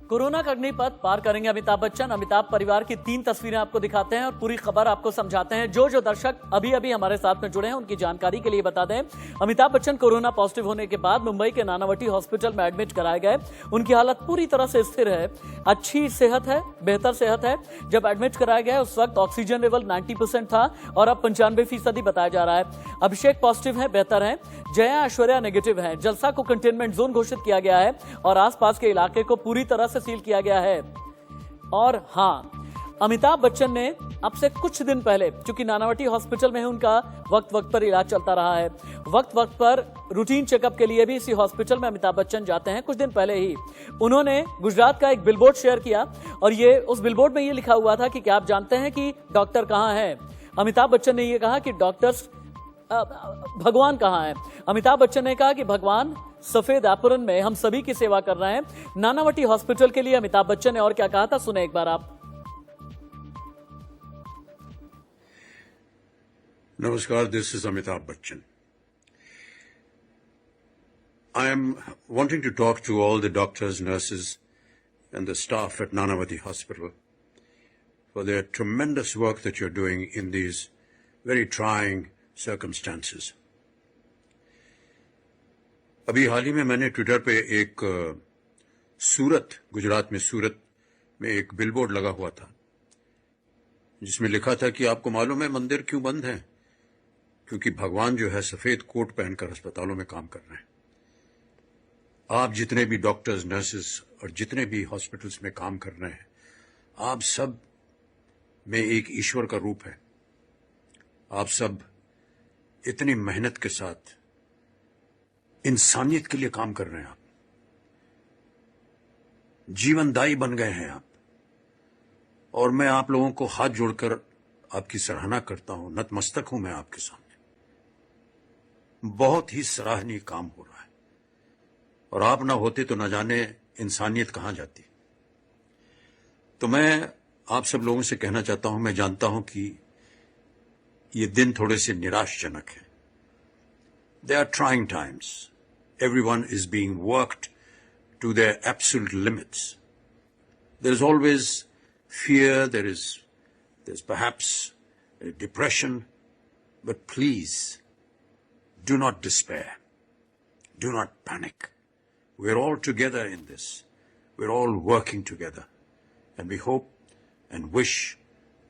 Corona का अग्निपथ पार करेंगे अमिताभ बच्चन। अमिताभ परिवार की 3 तस्वीरें आपको दिखाते हैं और पूरी खबर आपको समझाते हैं। जो दर्शक अभी अभी हमारे साथ में जुड़े हैं उनकी जानकारी के लिए बता दें, अमिताभ बच्चन कोरोना पॉजिटिव होने के बाद मुंबई के नानावटी हॉस्पिटल में एडमिट कराए गए। उनकी हालत पूरी तरह से स्थिर है, अच्छी सेहत है, बेहतर सेहत है। जब एडमिट कराया गया उस वक्त ऑक्सीजन लेवल 90% था और अब 95% बताया जा रहा है। अभिषेक पॉजिटिव है, बेहतर है। जया ऐश्वर्या नेगेटिव है। जलसा को कंटेनमेंट जोन घोषित किया गया है और आसपास के इलाके को पूरी तरह से सील किया गया है। और हां, अमिताभ बच्चन ने अब से कुछ दिन पहले, चूंकि नानावटी हॉस्पिटल में उनका वक्त वक्त पर इलाज चलता रहा है, वक्त वक्त पर रूटीन चेकअप के लिए भी इसी हॉस्पिटल में अमिताभ बच्चन जाते हैं। कुछ दिन पहले ही उन्होंने गुजरात का एक बिलबोर्ड शेयर किया और ये उस बिलबोर्ड में ये लिखा हुआ था कि क्या आप जानते हैं कि डॉक्टर कहां है। अमिताभ बच्चन ने यह कहा कि डॉक्टर्स भगवान कहां है। अमिताभ बच्चन ने कहा कि भगवान सफेद एप्रन में हम सभी की सेवा कर रहे हैं। नानावटी हॉस्पिटल के लिए अमिताभ बच्चन ने और क्या कहा था, सुने एक बार आप। नमस्कार, this is Amitabh Bachchan. I am wanting to talk to all the doctors, nurses and the staff at Nanavati Hospital for their tremendous work that you're doing in these very trying circumstances. अभी हाल ही में मैंने ट्विटर पे एक सूरत, गुजरात में सूरत में एक billboard लगा हुआ था जिसमें लिखा था कि आपको मालूम है मंदिर क्यों बंद है? क्योंकि भगवान जो है सफेद कोट पहनकर अस्पतालों में काम कर रहे हैं। आप जितने भी डॉक्टर्स, नर्सेस और जितने भी हॉस्पिटल्स में काम कर रहे हैं, आप सब में एक ईश्वर का रूप है। आप सब इतनी मेहनत के साथ इंसानियत के लिए काम कर रहे हैं। आप जीवनदायी बन गए हैं आप, और मैं आप लोगों को हाथ जोड़कर आपकी सराहना करता हूं, नतमस्तक हूं मैं आपके सामने। बहुत ही सराहनीय काम हो रहा है और आप ना होते तो न जाने इंसानियत कहां जाती। तो मैं आप सब लोगों से कहना चाहता हूं, मैं जानता हूं कि ये दिन थोड़े से निराशजनक हैं। They are trying times. Everyone is being worked to their absolute limits. There is always fear, there's perhaps depression, but please do not despair. Do not panic. We're all together in this. We're all working together. And we hope and wish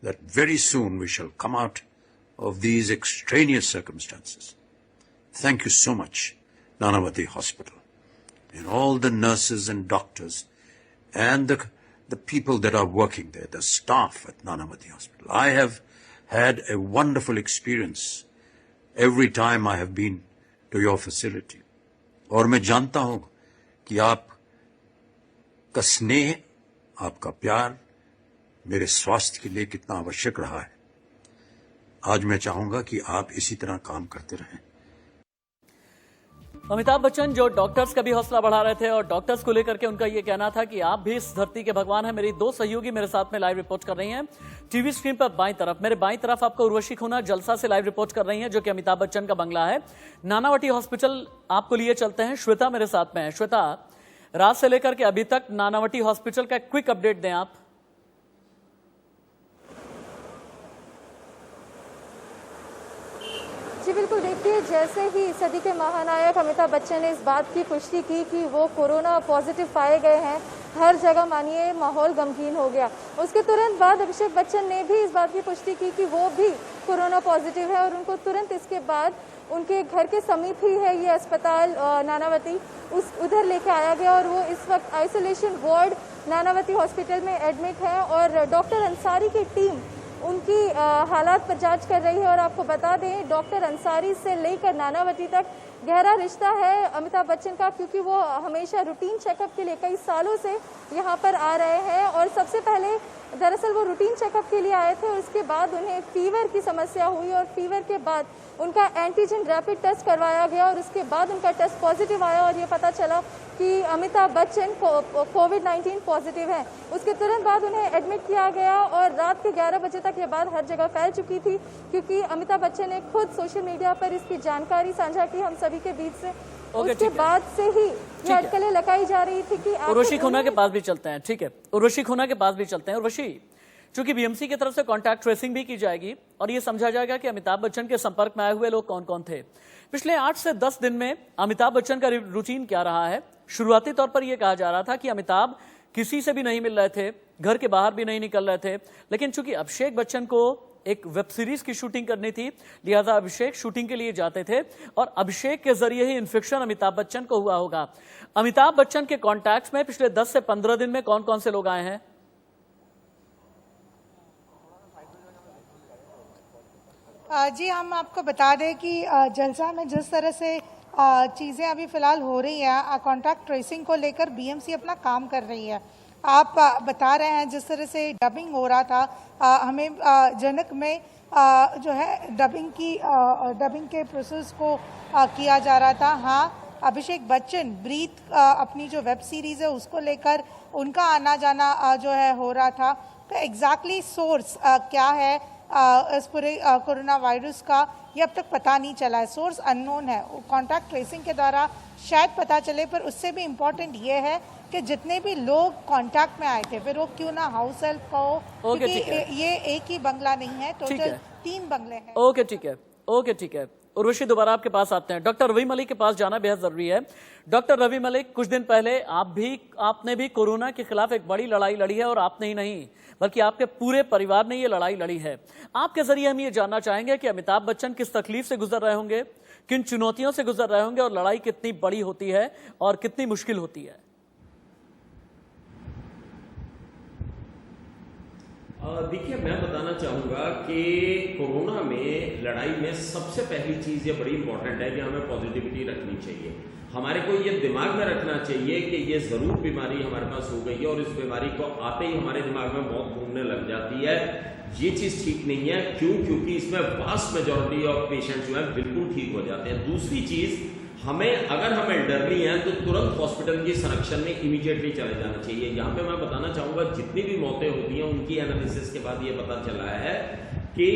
that very soon we shall come out of these extraneous circumstances. Thank you so much, Nanavati Hospital, and all the nurses and doctors and the people that are working there, the staff at Nanavati Hospital. I have had a wonderful experience every time I have been to your facility. और मैं जानता हूं कि आप का स्नेह, आपका प्यार मेरे स्वास्थ्य के लिए कितना आवश्यक रहा है। आज मैं चाहूंगा कि आप इसी तरह काम करते रहें। अमिताभ बच्चन जो डॉक्टर्स का भी हौसला बढ़ा रहे थे और डॉक्टर्स को लेकर के उनका यह कहना था कि आप भी इस धरती के भगवान हैं। मेरी 2 सहयोगी मेरे साथ में लाइव रिपोर्ट कर रही हैं टीवी स्क्रीन पर बाईं तरफ। मेरे बाईं तरफ आपको उर्वशी खुना जलसा से लाइव रिपोर्ट कर रही हैं, जो कि अमिताभ बच्चन का बंगला है। नानावटी हॉस्पिटल आपको लिए चलते हैं। श्वेता मेरे साथ में है। श्वेता, रात से लेकर के अभी तक नानावटी हॉस्पिटल का क्विक अपडेट दें आप। जी बिल्कुल, देखिए जैसे ही सदी के महानायक अमिताभ बच्चन ने इस बात की पुष्टि की कि वो कोरोना पॉजिटिव पाए गए हैं, हर जगह मानिए माहौल गमगीन हो गया। उसके तुरंत बाद अभिषेक बच्चन ने भी इस बात की पुष्टि की कि वो भी कोरोना पॉजिटिव है और उनको तुरंत इसके बाद उनके घर के समीप ही है ये अस्पताल नानावती, उधर लेके आया गया और वो इस वक्त आइसोलेशन वार्ड नानावती हॉस्पिटल में एडमिट है और डॉक्टर अंसारी की टीम उनकी हालात पर जांच कर रही है। और आपको बता दें, डॉक्टर अंसारी से लेकर नानावती तक गहरा रिश्ता है अमिताभ बच्चन का, क्योंकि वो हमेशा रूटीन चेकअप के लिए कई सालों से यहाँ पर आ रहे हैं। और सबसे पहले दरअसल वो रूटीन चेकअप के लिए आए थे और उसके बाद उन्हें फीवर की समस्या हुई और फीवर के बाद उनका एंटीजन रैपिड टेस्ट करवाया गया और उसके बाद उनका टेस्ट पॉजिटिव आया और ये पता चला कि अमिताभ बच्चन कोविड-19 पॉजिटिव है। उसके तुरंत बाद उन्हें एडमिट किया गया और रात के 11 बजे तक ये बात हर जगह फैल चुकी थी, क्योंकि अमिताभ बच्चन ने खुद सोशल मीडिया पर इसकी जानकारी साझा की हम सभी के बीच से ओके, उसके ठीक है। बाद से ही है। ये अटकलें लगाई जा रही थी कि आखिर उर्वशी खुन्ना के उन्हें- पास भी चलते हैं, ठीक है, उर्वशी खुन्ना के पास भी चलते हैं। उर्वशी, चूंकि बीएमसी की तरफ से कॉन्टैक्ट ट्रेसिंग भी की जाएगी और ये समझा जाएगा कि अमिताभ बच्चन के संपर्क में आए हुए लोग कौन कौन थे। पिछले 8 से 10 दिन में अमिताभ बच्चन का रूटीन क्या रहा है? शुरुआती तौर पर यह कहा जा रहा था कि अमिताभ किसी से भी नहीं मिल रहे थे, घर के बाहर भी नहीं निकल रहे थे, लेकिन चूंकि अभिषेक बच्चन को एक वेब सीरीज की शूटिंग करनी थी, लिहाजा अभिषेक शूटिंग के लिए जाते थे और अभिषेक के जरिए ही इन्फेक्शन अमिताभ बच्चन को हुआ होगा। अमिताभ बच्चन के कॉन्टैक्ट्स में पिछले 10 से 15 दिन में कौन कौन से लोग आए हैं? जी, हम आपको बता दें कि जलसा में जिस तरह से चीज़ें अभी फ़िलहाल हो रही हैं, कॉन्टैक्ट ट्रेसिंग को लेकर बीएमसी अपना काम कर रही है। आप बता रहे हैं जिस तरह से डबिंग हो रहा था, हमें जनक में जो है डबिंग के प्रोसेस को किया जा रहा था। हाँ, अभिषेक बच्चन ब्रीथ अपनी जो वेब सीरीज़ है उसको लेकर उनका आना जाना जो है हो रहा था। तो एग्जैक्टली सोर्स क्या है इस पूरे कोरोना वायरस का, ये अब तक पता नहीं चला है। सोर्स अननोन है, कॉन्टैक्ट ट्रेसिंग के द्वारा शायद पता चले, पर उससे भी इम्पोर्टेंट ये है कि जितने भी लोग कांटेक्ट में आए थे, फिर वो क्यों ना हाउस हेल्प का हो, क्योंकि ये एक ही बंगला नहीं है, टोटल 3 बंगले हैं। ओके, ठीक है, ओके, ठीक है। उर्वशी, दोबारा आपके पास आते हैं। डॉक्टर रवि मलिक के पास जाना बेहद जरूरी है। डॉक्टर रवि मलिक, कुछ दिन पहले आपने भी कोरोना के खिलाफ एक बड़ी लड़ाई लड़ी है और आपने ही नहीं बल्कि आपके पूरे परिवार ने ये लड़ाई लड़ी है। आपके जरिए हम ये जानना चाहेंगे कि अमिताभ बच्चन किस तकलीफ से गुजर रहे होंगे, किन चुनौतियों से गुजर रहे होंगे और लड़ाई कितनी बड़ी होती है और कितनी मुश्किल होती है। देखिए, मैं बताना चाहूँगा कि कोरोना में लड़ाई में सबसे पहली चीज़ ये बड़ी इंपॉर्टेंट है कि हमें पॉजिटिविटी रखनी चाहिए। हमारे को ये दिमाग में रखना चाहिए कि ये ज़रूर बीमारी हमारे पास हो गई है और इस बीमारी को आते ही हमारे दिमाग में मौत घूमने लग जाती है। ये चीज़ ठीक नहीं है। क्योंकि इसमें वास्ट मेजॉरिटी ऑफ पेशेंट्स जो है बिल्कुल ठीक हो जाते हैं। दूसरी चीज़, अगर हम एल्डरली हैं तो तुरंत हॉस्पिटल की संरक्षण में इमीडिएटली चले जाना चाहिए। यहाँ पे मैं बताना चाहूँगा, जितनी भी मौतें होती हैं उनकी एनालिसिस के बाद ये पता चला है कि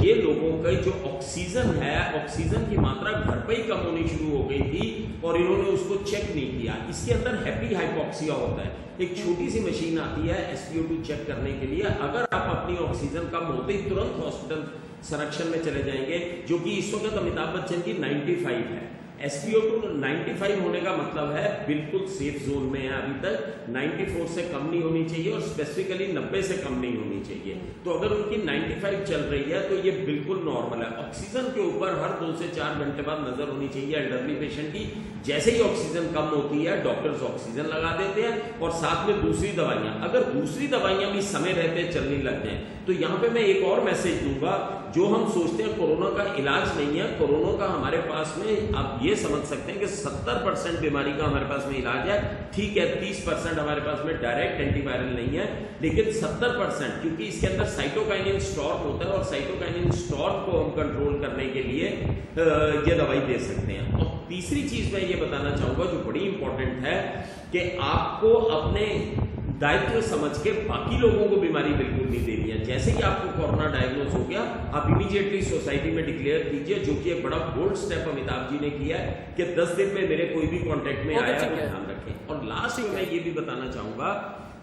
ये लोगों का जो ऑक्सीजन है, ऑक्सीजन की मात्रा घर पे ही कम होनी शुरू हो गई थी और इन्होंने उसको चेक नहीं किया। इसके अंदर हैप्पी हाइपोक्सिया होता है, एक छोटी सी मशीन आती है SpO2 चेक करने के लिए। अगर आप अपनी ऑक्सीजन कम होते ही तुरंत हॉस्पिटल संरक्षण में चले जाएंगे, जो कि इस वक्त अमिताभ बच्चन की 95 है। SpO2 95 होने का मतलब है बिल्कुल सेफ जोन में है। अभी तक 94 से कम नहीं होनी चाहिए और स्पेसिफिकली 90 से कम नहीं होनी चाहिए। तो अगर उनकी 95 चल रही है तो ये बिल्कुल नॉर्मल है। ऑक्सीजन के ऊपर हर 2 से 4 घंटे बाद नजर होनी चाहिए एल्डरली पेशेंट की। जैसे ही ऑक्सीजन कम होती है, डॉक्टर्स ऑक्सीजन लगा देते हैं और साथ में दूसरी दवाइयां, अगर दूसरी दवाइयां भी समय रहते चलने लग जाए तो यहाँ पे मैं एक और मैसेज दूंगा। जो हम सोचते हैं कोरोना का इलाज नहीं है, कोरोना का हमारे पास में आप ये समझ सकते हैं कि 70% बीमारी का हमारे पास में इलाज है। ठीक है, 30% हमारे पास में डायरेक्ट एंटीवायरल नहीं है, लेकिन 70%, क्योंकि इसके अंदर साइटोकाइनिन स्टॉर्म होता है और साइटोकाइनिन स्टॉर्म को हम कंट्रोल करने के लिए ये दवाई दे सकते हैं। और तीसरी चीज मैं ये बताना चाहूंगा जो बड़ी इंपॉर्टेंट है कि आपको अपने दायित्व समझ के बाकी लोगों को बीमारी बिल्कुल नहीं देनी है। जैसे कि आपको कोरोना डायग्नोज हो गया, आप इमीडिएटली सोसाइटी में डिक्लेयर कीजिए, जो कि एक बड़ा बोल्ड स्टेप अमिताभ जी ने किया है कि 10 दिन में मेरे कोई भी कांटेक्ट में आया तो ध्यान रखें। और लास्ट में मैं ये भी बताना चाहूंगा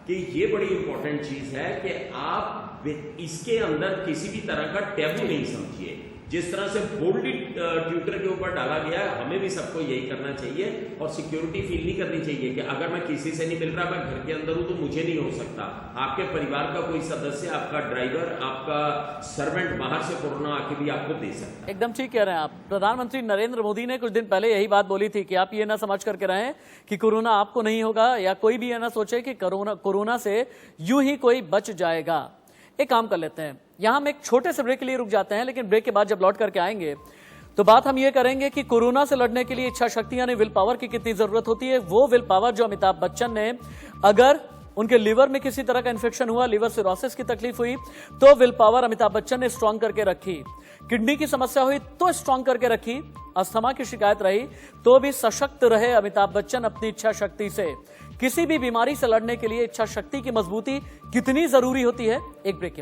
कि ये बड़ी इंपॉर्टेंट चीज है कि आप इसके अंदर किसी भी तरह का टैबू नहीं समझिए। जिस तरह से बोल्डली ट्विटर के ऊपर डाला गया है, हमें भी सबको यही करना चाहिए और सिक्योरिटी फील नहीं करनी चाहिए कि अगर मैं किसी से नहीं मिल रहा, मैं घर के अंदर हूं तो मुझे नहीं हो सकता। आपके परिवार का कोई सदस्य, आपका ड्राइवर, आपका सर्वेंट बाहर से कोरोना आके भी आपको दे सकता है। एकदम ठीक कह रहे हैं आप। प्रधानमंत्री नरेंद्र मोदी ने कुछ दिन पहले यही बात बोली थी कि आप ये ना समझ करके रहें कि कोरोना आपको नहीं होगा, या कोई भी ये ना सोचे कि कोरोना से यूं ही कोई बच जाएगा। एक काम कर लेते हैं, यहां हम एक छोटे से ब्रेक के लिए रुक जाते हैं, लेकिन ब्रेक के बाद जब लौट करके आएंगे तो बात हम ये करेंगे कि कोरोना से लड़ने के लिए इच्छा शक्ति यानी विल पावर की कितनी जरूरत होती है। वो विल पावर जो अमिताभ बच्चन ने, अगर उनके लिवर में किसी तरह का इंफेक्शन हुआ, लिवर सिरोसिस की तकलीफ हुई, तो विल पावर अमिताभ बच्चन ने स्ट्रांग करके रखी। किडनी की समस्या हुई तो स्ट्रांग करके रखी। अस्थमा की शिकायत रही तो भी सशक्त रहे अमिताभ बच्चन अपनी इच्छा शक्ति से। किसी भी बीमारी से लड़ने के लिए इच्छा शक्ति की मजबूती कितनी जरूरी होती है, एक ब्रेक के बाद।